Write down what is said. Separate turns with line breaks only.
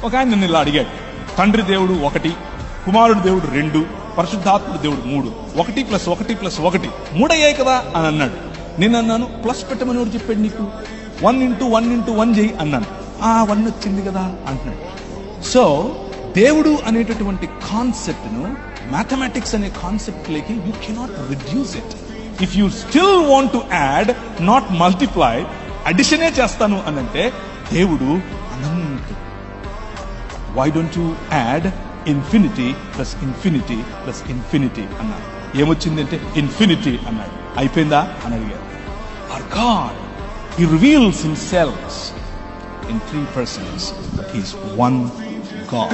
ఒక ఆయన నిన్ను ఇలా అడిగాడు, తండ్రి దేవుడు 1, కుమారుడు దేవుడు 2, పరిశుద్ధాత్ముడు దేవుడు 3, 1 + 1 + 1 3 అయ్యాయి కదా అని అన్నాడు. నేను అన్నాను, ప్లస్ పెట్టమని ఎవరు చెప్పాడు నీకు? 1 × 1 × 1 చేయి అన్నాను. 1 వచ్చింది కదా అంటున్నాడు. సో దేవుడు అనేటటువంటి కాన్సెప్ట్ ను మ్యాథమెటిక్స్ అనే కాన్సెప్ట్ లేకి you cannot reduce it. If you still want to add, not multiply, అడిషనే చేస్తాను అని అంటే దేవుడు అనంతుడు. Why don't you add infinity plus infinity plus infinity అన్నాడు. ఏమొచ్చిందంటే ఇన్ఫినిటీ అన్నాడు. అయిపోయిందా అని అడిగారు. Our God, He reveals Himself in 3 persons, but He is one God.